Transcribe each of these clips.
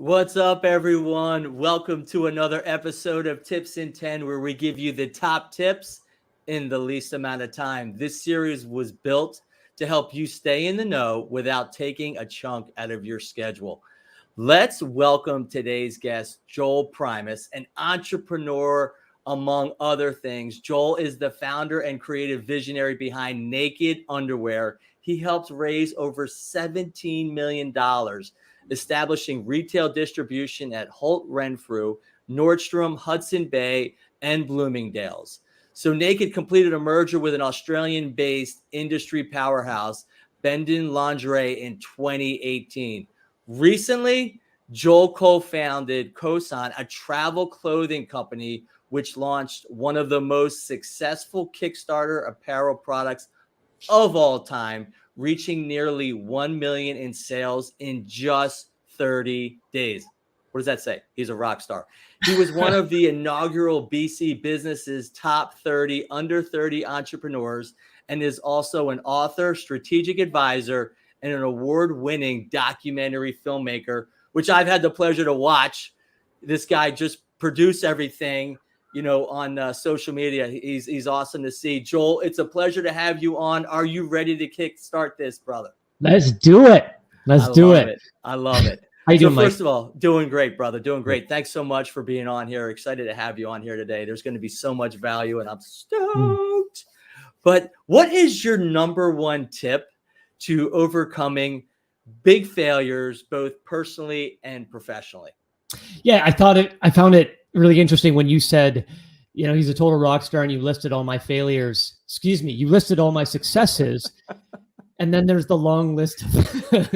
What's up, everyone? Welcome to another episode of Tips in 10, where we give you the top tips in the least amount of time. This series was built to help you stay in the know without taking a chunk out of your schedule. Let's welcome today's guest, Joel Primus, an entrepreneur, among other things. Joel is the founder and creative visionary behind Naked Underwear. He helped raise over $17 million, establishing retail distribution at Holt Renfrew, Nordstrom, Hudson Bay, and Bloomingdale's. So Naked completed a merger with an Australian-based industry powerhouse, Bendon Lingerie, in 2018. Recently, Joel co-founded Kosan, a travel clothing company, which launched one of the most successful Kickstarter apparel products of all time, reaching nearly 1 million in sales in just 30 days. What does that say? He's a rock star. He was one of the inaugural BC Business's top 30 under 30 entrepreneurs, and is also an author, strategic advisor, and an award-winning documentary filmmaker, which I've had the pleasure to watch. This guy just produce everything, on social media. He's awesome to see. Joel, it's a pleasure to have you on. Are you ready to kickstart this, brother? Let's do it. Let's do it. I love it. How you doing, Mike? First of all, doing great, brother. Doing great. Thanks so much for being on here. Excited to have you on here today. There's going to be so much value, and I'm stoked. But what is your number one tip to overcoming big failures, both personally and professionally? Yeah, I found it really interesting when you said, he's a total rock star, and you listed all my failures. Excuse me, you listed all my successes. And then there's the long list of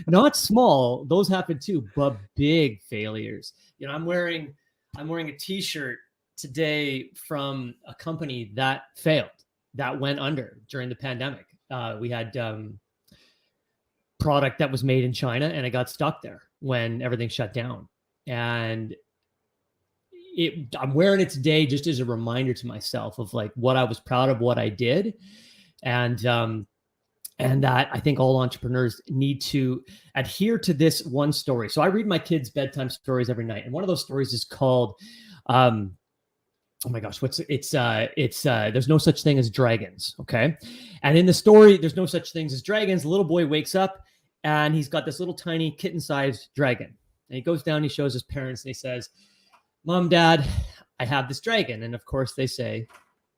not small, those happen too, but big failures. I'm wearing a t-shirt today from a company that failed, that went under during the pandemic. We had product that was made in China, and it got stuck there when everything shut down. And I'm wearing it today just as a reminder to myself of like what I was proud of, what I did. And that I think all entrepreneurs need to adhere to this one story. So I read my kids' bedtime stories every night. And one of those stories is called, oh my gosh, there's no such thing as dragons. Okay. And in the story, there's no such things as dragons. The little boy wakes up and he's got this little tiny kitten-sized dragon. And he goes down, he shows his parents, and he says, "Mom, Dad, I have this dragon." And of course they say,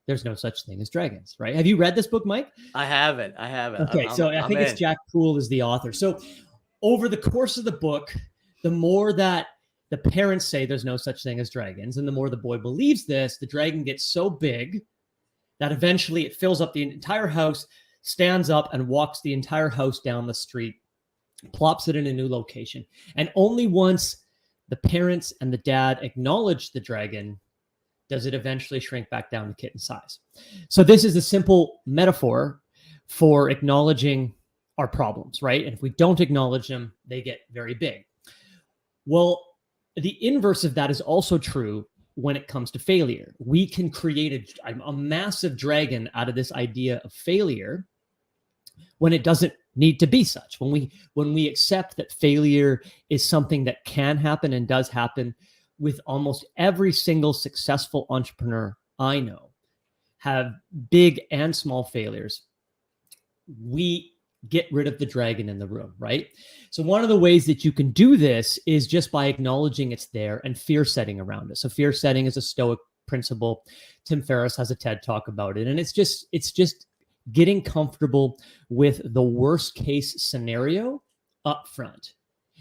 "There's no such thing as dragons," right? Have you read this book, Mike? I haven't. Okay, so I think it's Jack Poole is the author. So over the course of the book, the more that the parents say there's no such thing as dragons, and the more the boy believes this, the dragon gets so big that eventually it fills up the entire house, stands up and walks the entire house down the street, plops it in a new location. And only once the parents and the dad acknowledge the dragon does it eventually shrink back down to kitten size. So this is a simple metaphor for acknowledging our problems, right? And if we don't acknowledge them, they get very big. Well, the inverse of that is also true when it comes to failure. We can create a massive dragon out of this idea of failure when it doesn't need to be such. When we accept that failure is something that can happen and does happen. With almost every single successful entrepreneur I know have big and small failures, we get rid of the dragon in the room, right? So one of the ways that you can do this is just by acknowledging it's there and fear setting around it. So fear setting is a Stoic principle. Tim Ferriss has a TED talk about it. And it's just getting comfortable with the worst case scenario up front.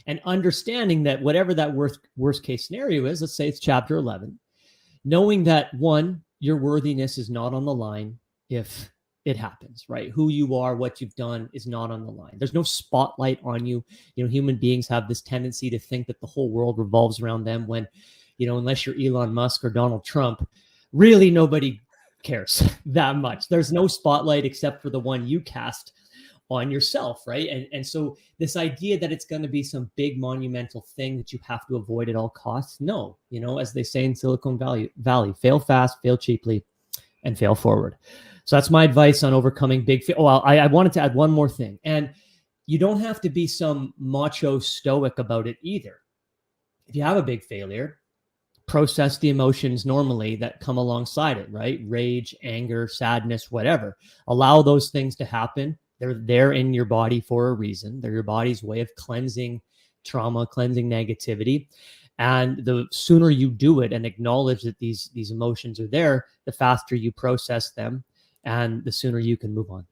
And understanding that whatever that worst case scenario is, let's say it's chapter 11, knowing that one, your worthiness is not on the line if it happens, right? Who you are, what you've done is not on the line. There's no spotlight on you. Human beings have this tendency to think that the whole world revolves around them when, unless you're Elon Musk or Donald Trump, really nobody cares that much. There's no spotlight except for the one you cast on yourself, right? And so this idea that it's going to be some big monumental thing that you have to avoid at all costs, no. As they say in Silicon Valley, fail fast, fail cheaply, and fail forward. So that's my advice on overcoming big fail. Well, I wanted to add one more thing. And you don't have to be some macho stoic about it either. if you have a big failure, process the emotions normally that come alongside it, right? Rage, anger, sadness, whatever. Allow those things to happen. They're there in your body for a reason. They're your body's way of cleansing trauma, cleansing negativity. And the sooner you do it and acknowledge that these emotions are there, the faster you process them and the sooner you can move on.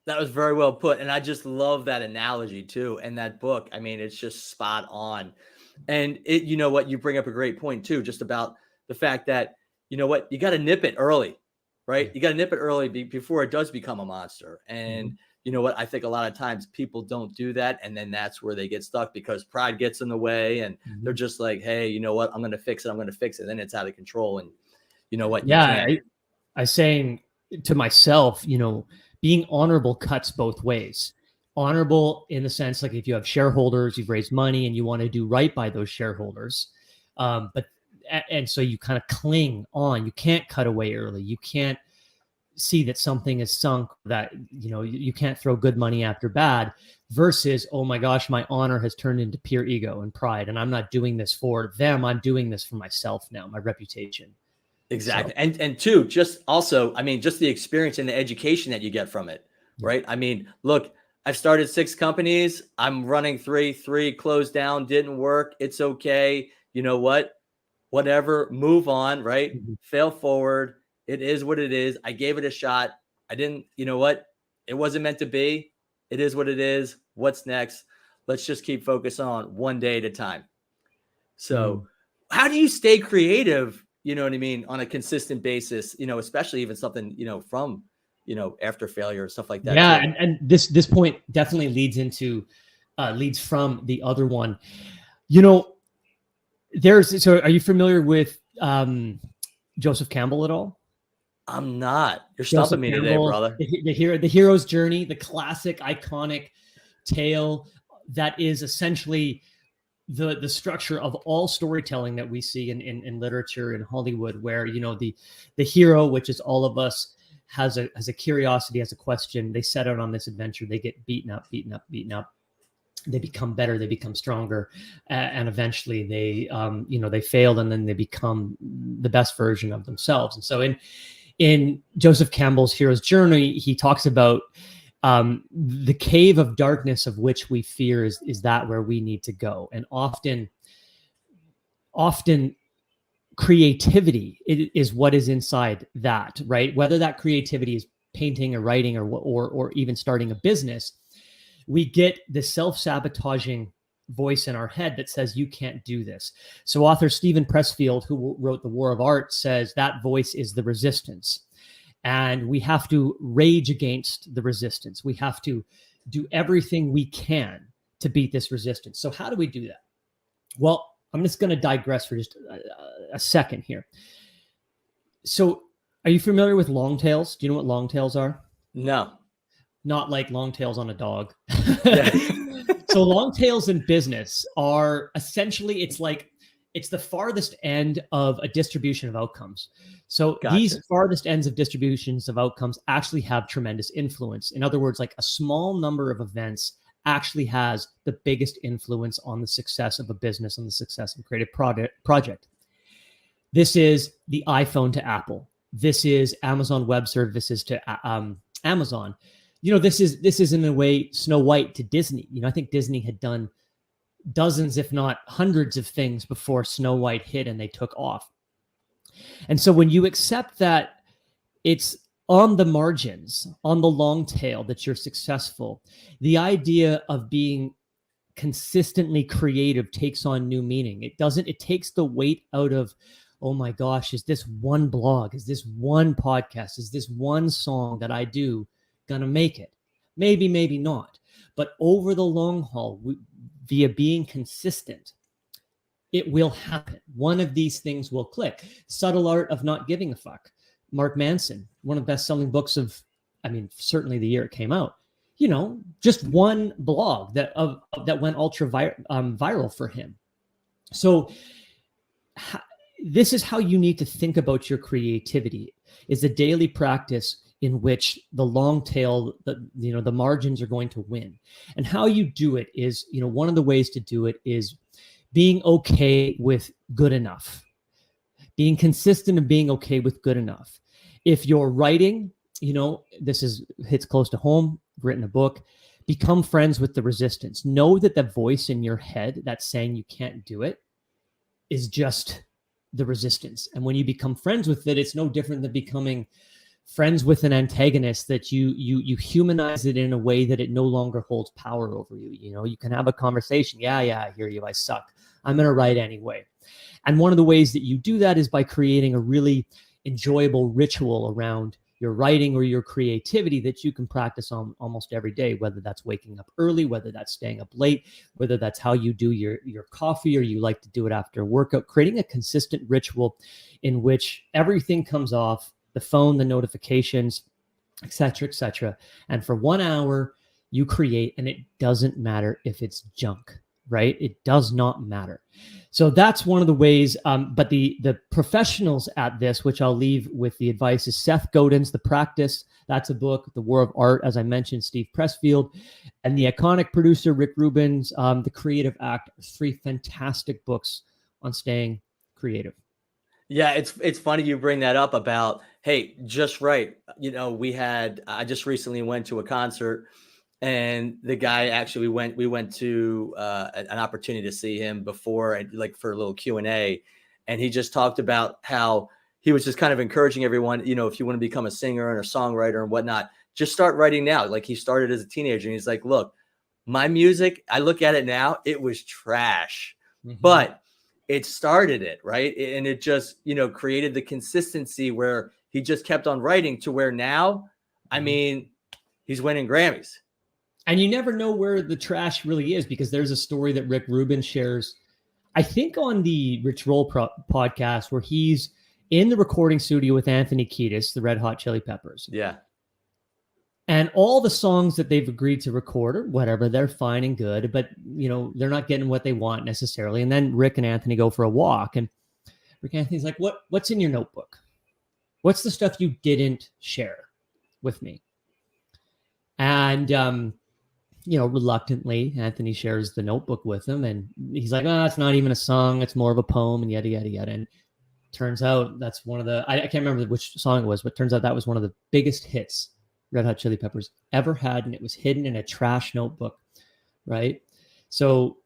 That was very well put. And I just love that analogy too. And that book, I mean, it's just spot on. And it, you know what, you bring up a great point too, just about the fact that, you know what, you got to nip it early, right? You got to nip it early before it does become a monster. And you know what, I think a lot of times people don't do that. And then that's where they get stuck because pride gets in the way and they're just like, hey, you know what, I'm going to fix it. I'm going to fix it. Then it's out of control. And you know what? I saying to myself, you know, being honorable cuts both ways. Honorable in the sense, like if you have shareholders, you've raised money and you want to do right by those shareholders. And so you kind of cling on, you can't cut away early. You can't see that something is sunk, that, you know, you can't throw good money after bad versus, oh my gosh, my honor has turned into pure ego and pride. And I'm not doing this for them. I'm doing this for myself now, my reputation. Exactly. So. And two, just also, I mean, just the experience and the education that you get from it, right? I mean, look, I've started 6 companies. I'm running 3 closed down, didn't work. It's okay. You know what? Whatever, move on, right? Fail forward. It is what it is. I gave it a shot. I didn't, you know what? It wasn't meant to be. It is what it is. What's next? Let's just keep focused on one day at a time. So how do you stay creative, you know what I mean, on a consistent basis, you know, especially even something, you know, from, you know, after failure and stuff like that. Yeah. And this point definitely leads from the other one, you know, so are you familiar with Joseph Campbell at all? I'm not. You're stumping me today, brother. The hero's journey, the classic, iconic tale that is essentially the structure of all storytelling that we see in literature in Hollywood, where, you know, the hero, which is all of us, has a curiosity, has a question. They set out on this adventure. They get beaten up. They become better. They become stronger, and eventually they, you know, they failed, and then they become the best version of themselves. And so in Joseph Campbell's hero's journey, he talks about the cave of darkness of which we fear is that where we need to go. And often creativity is what is inside that, right? Whether that creativity is painting or writing or even starting a business, we get the self-sabotaging voice in our head that says, you can't do this. So author Stephen Pressfield, who wrote The War of Art, says that voice is the resistance. And we have to rage against the resistance. We have to do everything we can to beat this resistance. So how do we do that? Well, I'm just going to digress for just a second here. So are you familiar with long tails? Do you know what long tails are? No. Not like long tails on a dog. Yeah. So long tails in business are essentially, it's the farthest end of a distribution of outcomes. So these farthest ends of distributions of outcomes actually have tremendous influence. In other words, like a small number of events actually has the biggest influence on the success of a business and the success of a creative project. This is the iPhone to Apple. This is Amazon Web Services to Amazon. You know, this is in a way Snow White to Disney. You know, I think Disney had done dozens, if not hundreds of things before Snow White hit and they took off. And so when you accept that it's on the margins, on the long tail, that you're successful, the idea of being consistently creative takes on new meaning. It takes the weight out of, oh my gosh, is this one blog? Is this one podcast? Is this one song that I do gonna make it? Maybe, maybe not. But over the long haul, via being consistent, it will happen. One of these things will click. Subtle Art of Not Giving a Fuck. Mark Manson, one of the best-selling books of, I mean, certainly the year it came out. You know, just one blog that went ultra viral for him. So this is how you need to think about your creativity, is a daily practice in which the long tail, the margins are going to win. And how you do it is, you know, one of the ways to do it is being okay with good enough, being consistent and being okay with good enough. If you're writing, hits close to home, written a book, become friends with the resistance. Know that the voice in your head that's saying you can't do it is just the resistance. And when you become friends with it, it's no different than becoming friends with an antagonist, that you humanize it in a way that it no longer holds power over you. You can have a conversation. Yeah, I hear you. I suck. I'm going to write anyway. And one of the ways that you do that is by creating a really enjoyable ritual around your writing or your creativity that you can practice on almost every day, whether that's waking up early, whether that's staying up late, whether that's how you do your coffee, or you like to do it after a workout. Creating a consistent ritual in which everything comes off the phone, the notifications, et cetera, and for 1 hour you create, and it doesn't matter if it's junk, right? It does not matter. So that's one of the ways. But the professionals at this, which I'll leave with the advice, is Seth Godin's The Practice. That's a book. The War of Art, as I mentioned, Steve Pressfield, and the iconic producer, Rick Rubin's The Creative Act. 3 fantastic books on staying creative. Yeah, it's funny you bring that up about, hey, just right. I just recently went to a concert, and the guy actually we went to an opportunity to see him before, and like for a little Q&A, and he just talked about how he was just kind of encouraging everyone, if you want to become a singer and a songwriter and whatnot, just start writing now. Like, he started as a teenager, and he's like, look, my music, I look at it now, it was trash, but it started it, right? And it just, created the consistency where he just kept on writing to where now, I mean, he's winning Grammys. And you never know where the trash really is, because there's a story that Rick Rubin shares, I think on the Rich Roll podcast, where he's in the recording studio with Anthony Kiedis, the Red Hot Chili Peppers. Yeah. And all the songs that they've agreed to record or whatever, they're fine and good, but they're not getting what they want necessarily. And then Rick and Anthony go for a walk, and Rick Anthony's like, what's in your notebook? What's the stuff you didn't share with me? And, reluctantly, Anthony shares the notebook with him, and he's like, oh, it's not even a song. It's more of a poem, and yada, yada, yada. And turns out that's one of the, I can't remember which song it was, but turns out that was one of the biggest hits Red Hot Chili Peppers ever had, and it was hidden in a trash notebook, right? So,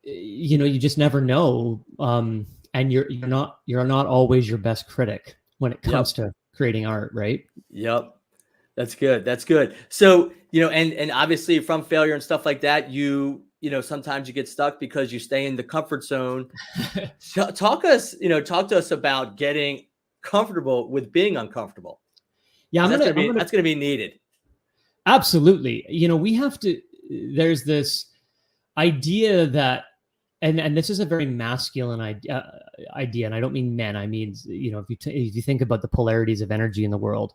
you just never know, and you're not always your best critic when it comes to creating art, right? Yep, that's good. So, and obviously from failure and stuff like that, sometimes you get stuck because you stay in the comfort zone. Talk to us about getting comfortable with being uncomfortable. Yeah, that's going to be needed. Absolutely. We have to, there's this idea that, and this is a very masculine idea, and I don't mean men. I mean, if you think about the polarities of energy in the world,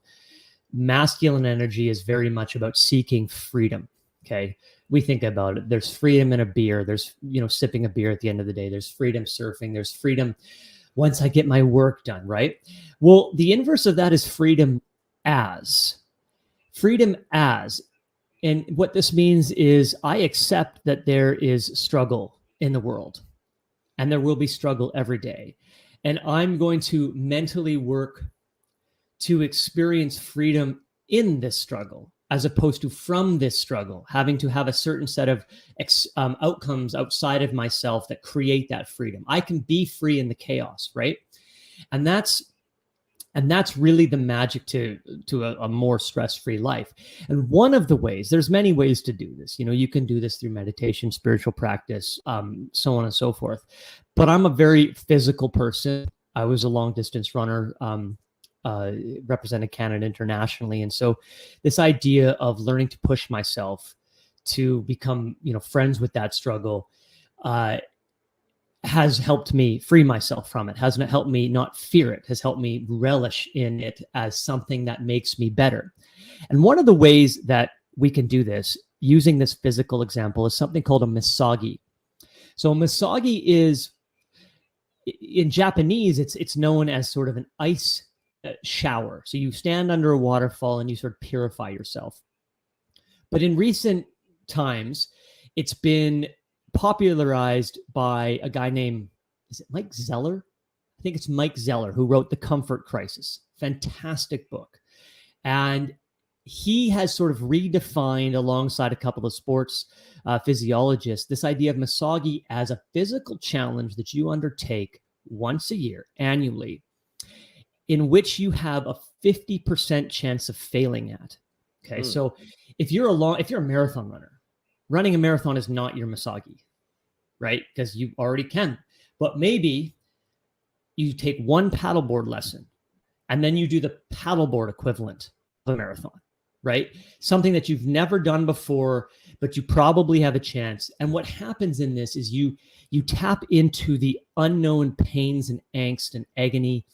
masculine energy is very much about seeking freedom. Okay. We think about it. There's freedom in a beer. There's, sipping a beer at the end of the day. There's freedom surfing. There's freedom once I get my work done, right? Well, the inverse of that is freedom as. And what this means is I accept that there is struggle in the world, and there will be struggle every day. And I'm going to mentally work to experience freedom in this struggle, as opposed to from this struggle, having to have a certain set of outcomes outside of myself that create that freedom. I can be free in the chaos, right? And that's really the magic to a more stress-free life. And one of the ways, there's many ways to do this. You can do this through meditation, spiritual practice, so on and so forth. But I'm a very physical person. I was a long-distance runner, represented Canada internationally. And so this idea of learning to push myself to become, friends with that struggle, has helped me free myself from it, has helped me not fear it, has helped me relish in it as something that makes me better. And one of the ways that we can do this, using this physical example, is something called a misagi. So a misagi is, in Japanese, it's known as sort of an ice shower. So you stand under a waterfall and you sort of purify yourself. But in recent times, it's been popularized by a guy named, is it Mike Zeller? I think it's Mike Zeller, who wrote The Comfort Crisis. Fantastic book. And he has sort of redefined, alongside a couple of sports physiologists, this idea of misogi as a physical challenge that you undertake once a year, annually, in which you have a 50% chance of failing at. Okay. So if you're a marathon runner, running a marathon is not your misogi, right? Because you already can. But maybe you take one paddleboard lesson and then you do the paddleboard equivalent of a marathon, right? Something that you've never done before, but you probably have a chance. And what happens in this is you tap into the unknown pains and angst and agony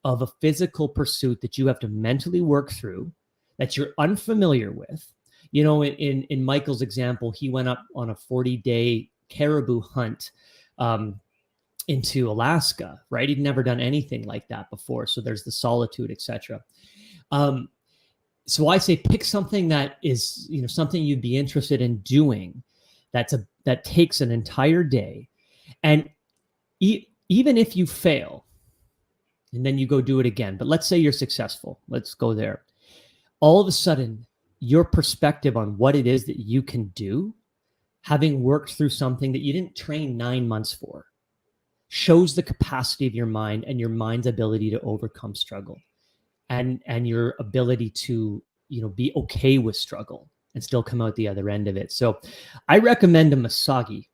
of a physical pursuit that you have to mentally work through, that you're unfamiliar with. You know, in Michael's example, he went up on a 40-day caribou hunt into Alaska, right? He'd never done anything like that before. So there's the solitude, etc. So I say pick something that is, you know, something you'd be interested in doing that takes an entire day. And even if you fail and then you go do it again, but let's say you're successful, let's go there. All of a sudden, your perspective on what it is that you can do, having worked through something that you didn't train 9 months for, shows the capacity of your mind and your mind's ability to overcome struggle, and your ability to, you know, be okay with struggle and still come out the other end of it. So I recommend a misogi.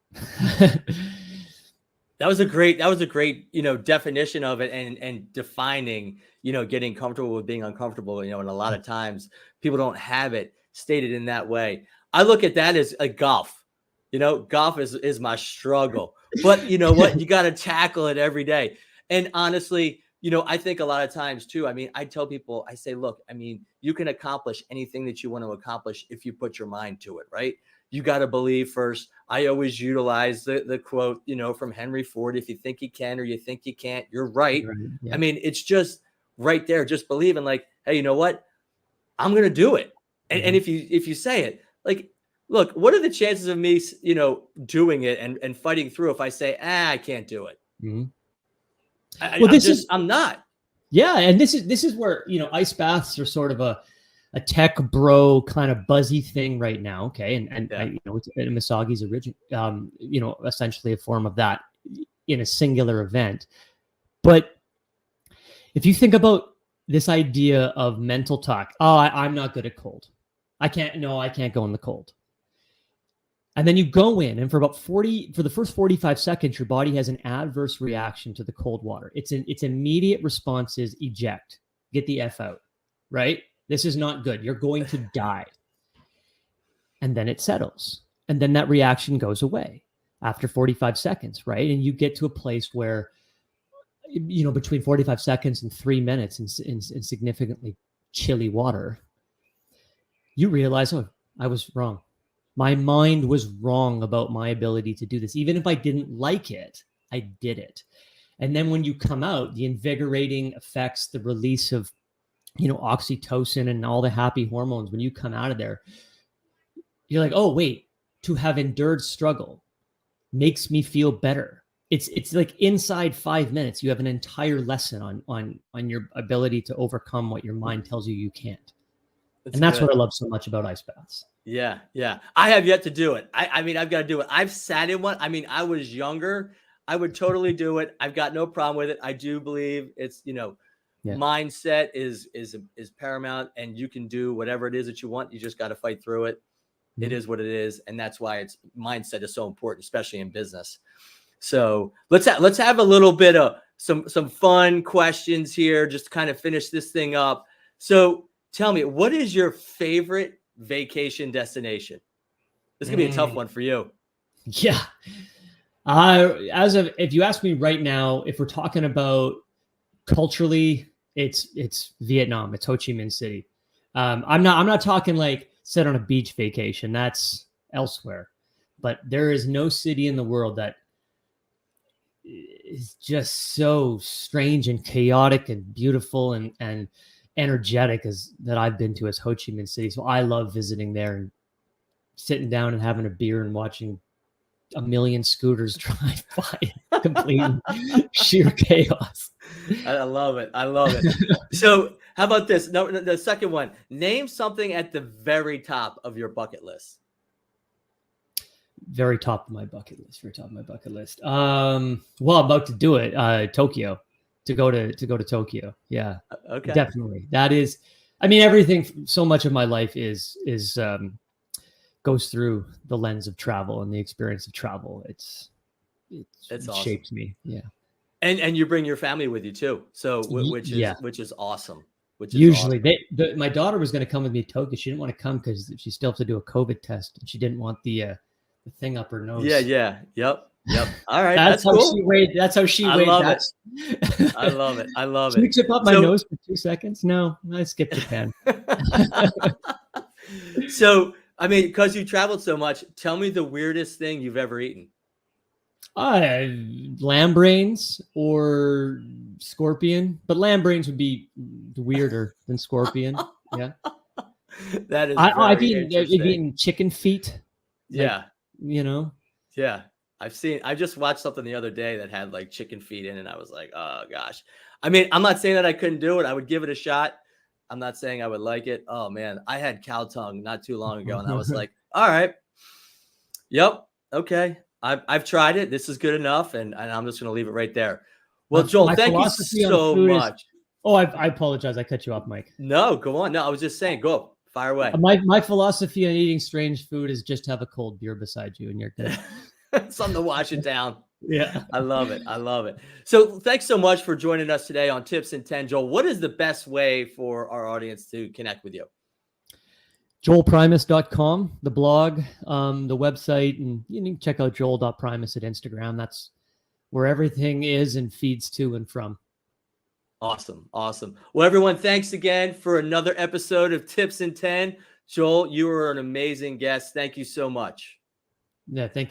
That was a great, you know, definition of it, and defining, you know, getting comfortable with being uncomfortable, you know, and a lot of times people don't have it stated in that way. I look at that as a golf, you know, golf is my struggle, but you know what, you got to tackle it every day. And honestly, you know, I think a lot of times too, I mean, I tell people, I say, look, I mean, you can accomplish anything that you want to accomplish if you put your mind to it, right? You got to believe first. I always utilize the quote, you know, from Henry Ford: if you think you can or you think you can't, you're right. Yeah. I mean, it's just right there. Just believe in, like, hey, you know what? I'm going to do it. And if you say it, like, look, what are the chances of me, you know, doing it and fighting through if I say, I can't do it? I'm not. Yeah. And this is where, you know, ice baths are sort of a tech bro kind of buzzy thing right now. Okay. And yeah. You know, it's misogi's origin, you know, essentially a form of that in a singular event. But if you think about this idea of mental talk, I'm not good at cold. I can't go in the cold. And then you go in, and for the first 45 seconds, your body has an adverse reaction to the cold water. Its immediate response is eject, get the F out, right? This is not good. You're going to die. And then it settles. And then that reaction goes away after 45 seconds, right? And you get to a place where, you know, between 45 seconds and 3 minutes in significantly chilly water, you realize, oh, I was wrong. My mind was wrong about my ability to do this. Even if I didn't like it, I did it. And then when you come out, the invigorating effects, the release of, you know, oxytocin and all the happy hormones, when you come out of there, you're like, oh, wait, to have endured struggle makes me feel better. It's like inside 5 minutes, you have an entire lesson on your ability to overcome what your mind tells you can't. That's what I love so much about ice baths. Yeah. Yeah. I have yet to do it. I mean, I've got to do it. I've sat in one. I mean, I was younger. I would totally do it. I've got no problem with it. I do believe it's, you know, mindset is paramount, and you can do whatever it is that you want. You just got to fight through it. It is what it is. And that's why mindset is so important, especially in business. So let's have a little bit of some fun questions here, just to kind of finish this thing up. So tell me, what is your favorite vacation destination? This is gonna be a tough one for you. Yeah. If you ask me right now, if we're talking about culturally, it's Vietnam. It's Ho Chi Minh City. I'm not talking like sit on a beach vacation. That's elsewhere. But there is no city in the world that is just so strange and chaotic and beautiful and energetic that I've been to as Ho Chi Minh City. So I love visiting there and sitting down and having a beer and watching a million scooters drive by, complete sheer chaos. I love it. I love it. So how about this? No, the second one. Name something at the very top of your bucket list. Very top of my bucket list. Very top of my bucket list. Well, I'm about to do it. Tokyo. To go to Tokyo. Yeah. Okay. Definitely. That is, I mean, everything. So much of my life is goes through the lens of travel and the experience of travel. It awesome. Shapes me. Yeah. And you bring your family with you too. So which is awesome. Which is usually awesome. My daughter was going to come with me to Tokyo. She didn't want to come because she still has to do a COVID test, and she didn't want the thing up her nose. Yeah. Yep. All right. That's how cool. she weighed. That's how she weighed. I love it. I love it. Can you tip up my nose for 2 seconds? No, I skipped Japan. So, I mean, because you traveled so much, tell me the weirdest thing you've ever eaten. Lamb brains or scorpion, but lamb brains would be weirder than scorpion. Yeah. That is I've eaten chicken feet. Yeah. Like, Yeah. I just watched something the other day that had like chicken feet in it, and I was like, oh gosh. I mean, I'm not saying that I couldn't do it. I would give it a shot. I'm not saying I would like it. Oh man, I had cow tongue not too long ago, and I was like, all right. Yep. Okay. I've tried it. This is good enough. And I'm just going to leave it right there. Well, Joel, thank you so much. I apologize. I cut you off, Mike. No, go on. No, I was just saying, go fire away. My philosophy on eating strange food is just have a cold beer beside you and you're good. Something to wash it down. Yeah. I love it. I love it. So thanks so much for joining us today on Tips in 10. Joel, what is the best way for our audience to connect with you? JoelPrimus.com, the blog, the website, and you can check out Joel.Primus at Instagram. That's where everything is and feeds to and from. Awesome. Well, everyone, thanks again for another episode of Tips in 10. Joel, you were an amazing guest. Thank you so much. Yeah, thank you.